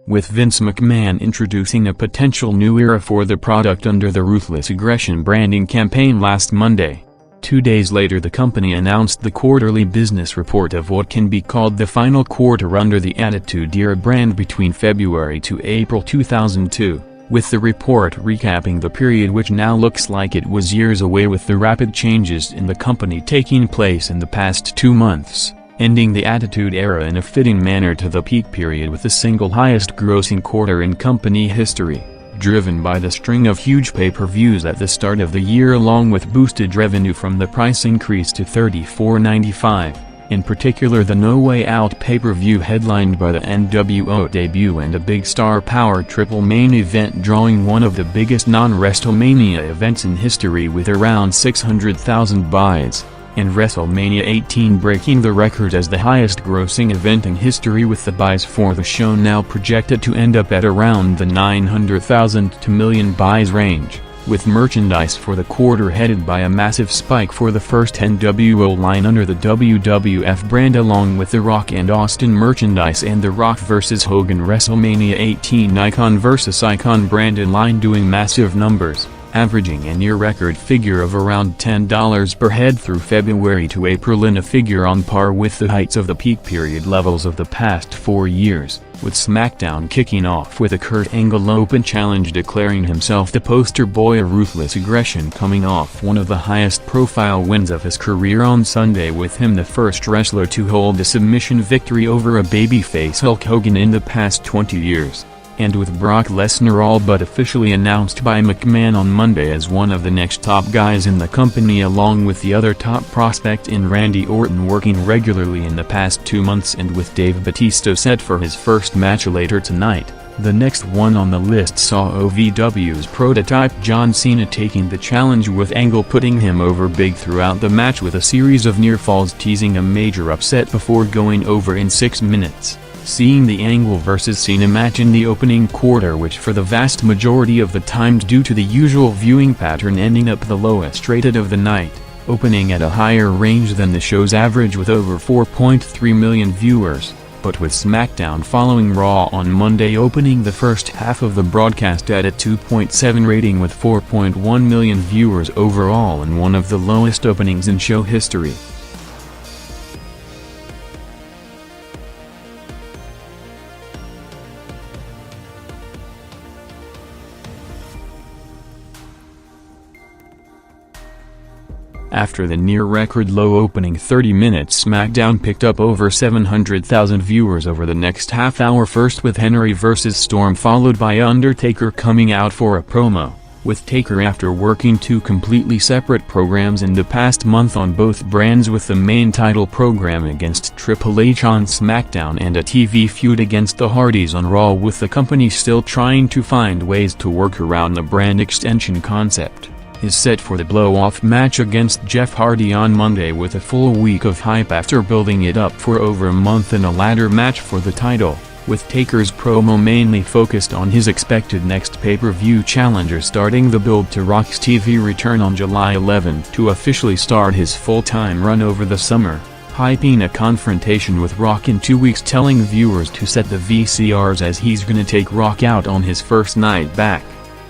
with Vince McMahon introducing a potential new era for the product under the Ruthless Aggression branding campaign last Monday. 2 days later, the company announced the quarterly business report of what can be called the final quarter under the Attitude Era brand between February to April 2002, with the report recapping the period which now looks like it was years away, with the rapid changes in the company taking place in the past 2 months, ending the Attitude Era in a fitting manner to the peak period with the single highest grossing quarter in company history, driven by the string of huge pay-per-views at the start of the year along with boosted revenue from the price increase to $34.95, in particular the No Way Out pay-per-view headlined by the NWO debut and a big star power triple main event drawing one of the biggest non-WrestleMania events in history with around 600,000 buys, and WrestleMania 18 breaking the record as the highest grossing event in history, with the buys for the show now projected to end up at around the 900,000 to million buys range, with merchandise for the quarter headed by a massive spike for the first NWO line under the WWF brand, along with The Rock and Austin merchandise and The Rock vs. Hogan WrestleMania 18 Icon vs. Icon branded line doing massive numbers, averaging a near-record figure of around $10 per head through February to April, in a figure on par with the heights of the peak period levels of the past 4 years, with SmackDown kicking off with a Kurt Angle Open Challenge declaring himself the poster boy of Ruthless Aggression, coming off one of the highest-profile wins of his career on Sunday, with him the first wrestler to hold a submission victory over a babyface Hulk Hogan in the past 20 years. And with Brock Lesnar all but officially announced by McMahon on Monday as one of the next top guys in the company, along with the other top prospect in Randy Orton working regularly in the past 2 months, and with Dave Batista set for his first match later tonight, the next one on the list saw OVW's Prototype John Cena taking the challenge, with Angle putting him over big throughout the match with a series of near falls teasing a major upset before going over in 6 minutes. Seeing the Angle vs. Cena match in the opening quarter, which for the vast majority of the time due to the usual viewing pattern ending up the lowest rated of the night, opening at a higher range than the show's average with over 4.3 million viewers, but with SmackDown following Raw on Monday opening the first half of the broadcast at a 2.7 rating with 4.1 million viewers overall, and one of the lowest openings in show history. After the near-record low opening 30 minutes, SmackDown picked up over 700,000 viewers over the next half hour, first with Henry vs. Storm, followed by Undertaker coming out for a promo, with Taker after working 2 completely separate programs in the past month on both brands, with the main title program against Triple H on SmackDown and a TV feud against the Hardys on Raw, with the company still trying to find ways to work around the brand extension concept, is set for the blow-off match against Jeff Hardy on Monday, with a full week of hype after building it up for over a month in a ladder match for the title, with Taker's promo mainly focused on his expected next pay-per-view challenger, starting the build to Rock's TV return on July 11 to officially start his full-time run over the summer, hyping a confrontation with Rock in 2 weeks, telling viewers to set the VCRs as he's gonna take Rock out on his first night back.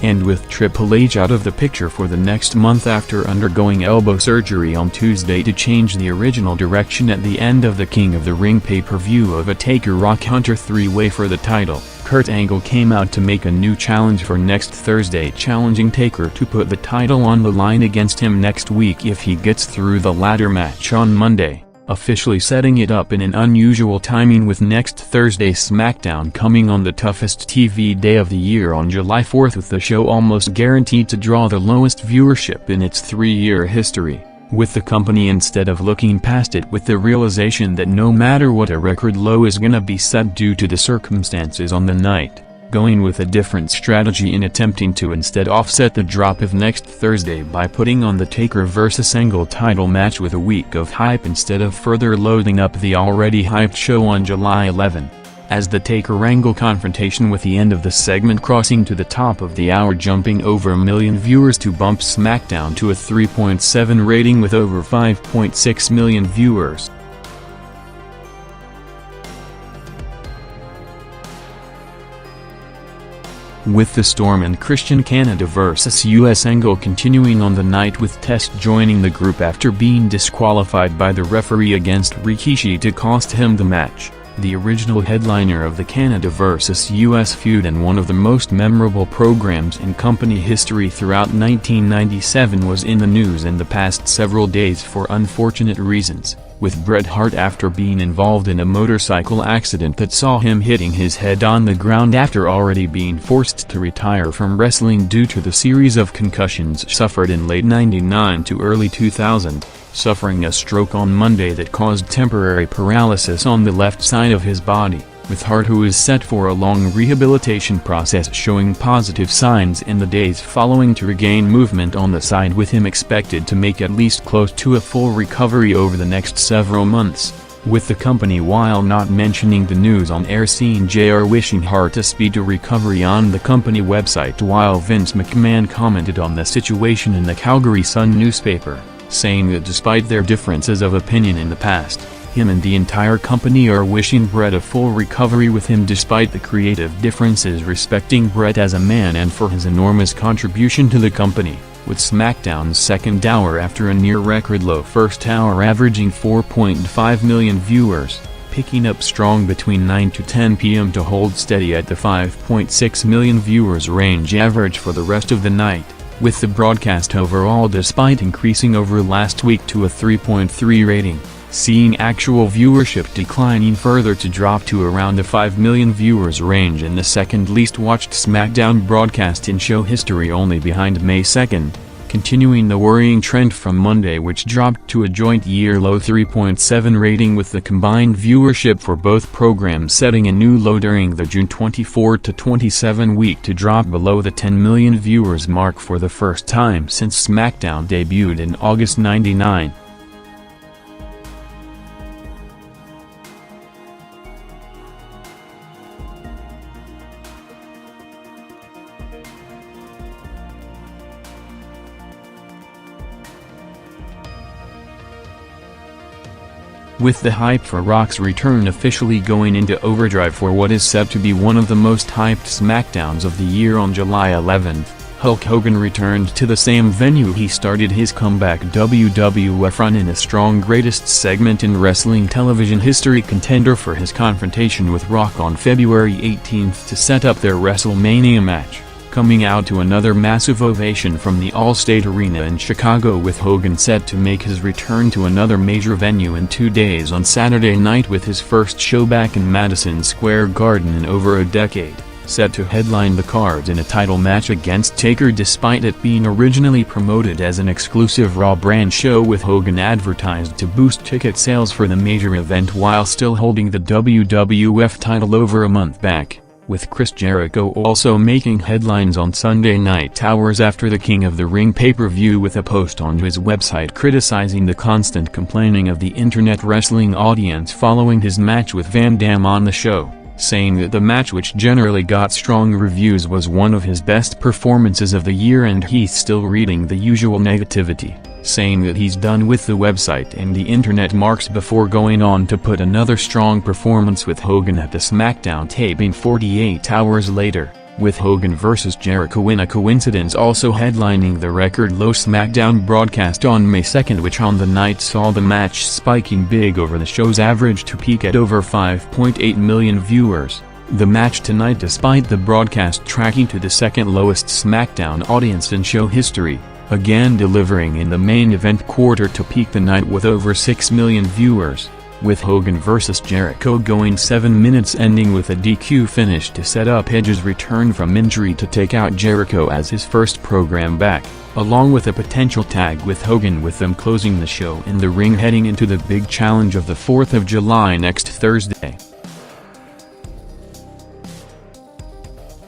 And with Triple H out of the picture for the next month after undergoing elbow surgery on Tuesday to change the original direction at the end of the King of the Ring pay-per-view of a Taker-Rock Hunter 3-way for the title, Kurt Angle came out to make a new challenge for next Thursday, challenging Taker to put the title on the line against him next week if he gets through the ladder match on Monday, officially setting it up in an unusual timing, with next Thursday's SmackDown coming on the toughest TV day of the year on July 4th, with the show almost guaranteed to draw the lowest viewership in its 3-year history, with the company instead of looking past it with the realization that no matter what, a record low is gonna be set due to the circumstances on the night, going with a different strategy in attempting to instead offset the drop of next Thursday by putting on the Taker vs. Angle title match with a week of hype instead of further loading up the already hyped show on July 11. As the Taker-Angle confrontation, with the end of the segment crossing to the top of the hour, jumping over 1 million viewers to bump SmackDown to a 3.7 rating with over 5.6 million viewers. with the Storm and Christian Canada vs. US angle continuing on the night, with Test joining the group after being disqualified by the referee against Rikishi to cost him the match. The original headliner of the Canada vs. US feud and one of the most memorable programs in company history throughout 1997 was in the news in the past several days for unfortunate reasons, with Bret Hart after being involved in a motorcycle accident that saw him hitting his head on the ground after already being forced to retire from wrestling due to the series of concussions suffered in late '99 to early 2000. Suffering a stroke on Monday that caused temporary paralysis on the left side of his body, with Hart, who is set for a long rehabilitation process, showing positive signs in the days following to regain movement on the side, with him expected to make at least close to a full recovery over the next several months. With the company, while not mentioning the news on air, seeing JR wishing Hart a speedy recovery on the company website, while Vince McMahon commented on the situation in the Calgary Sun newspaper, saying that despite their differences of opinion in the past, him and the entire company are wishing Bret a full recovery, with him despite the creative differences respecting Bret as a man and for his enormous contribution to the company, with SmackDown's second hour after a near-record low first hour averaging 4.5 million viewers, picking up strong between 9 to 10 p.m. to hold steady at the 5.6 million viewers range average for the rest of the night, with the broadcast overall despite increasing over last week to a 3.3 rating, seeing actual viewership declining further to drop to around the 5 million viewers range in the second least watched SmackDown broadcast in show history, only behind May 2nd, continuing the worrying trend from Monday, which dropped to a joint year-low 3.7 rating, with the combined viewership for both programs setting a new low during the June 24 to 27 week to drop below the 10 million viewers mark for the first time since SmackDown debuted in August '99. With the hype for Rock's return officially going into overdrive for what is said to be one of the most hyped SmackDowns of the year on July 11th, Hulk Hogan returned to the same venue he started his comeback WWF run in, a strong greatest segment in wrestling television history, contender for his confrontation with Rock on February 18th to set up their WrestleMania match, coming out to another massive ovation from the Allstate Arena in Chicago, with Hogan set to make his return to another major venue in 2 days on Saturday night, with his first show back in Madison Square Garden in over a decade, set to headline the card in a title match against Taker, despite it being originally promoted as an exclusive Raw brand show, with Hogan advertised to boost ticket sales for the major event while still holding the WWF title over a month back, with Chris Jericho also making headlines on Sunday night, hours after the King of the Ring pay-per-view, with a post on his website criticizing the constant complaining of the internet wrestling audience following his match with Van Dam on the show, saying that the match, which generally got strong reviews, was one of his best performances of the year, and he's still reading the usual negativity, saying that he's done with the website and the internet marks, before going on to put another strong performance with Hogan at the SmackDown taping 48 hours later, with Hogan vs. Jericho in a coincidence also headlining the record-low SmackDown broadcast on May 2nd, which on the night saw the match spiking big over the show's average to peak at over 5.8 million viewers. The match tonight, despite the broadcast tracking to the second lowest SmackDown audience in show history, again delivering in the main event quarter to peak the night with over 6 million viewers, with Hogan vs. Jericho going 7 minutes, ending with a DQ finish to set up Edge's return from injury to take out Jericho as his first program back, along with a potential tag with Hogan, with them closing the show in the ring heading into the big challenge of the 4th of July next Thursday.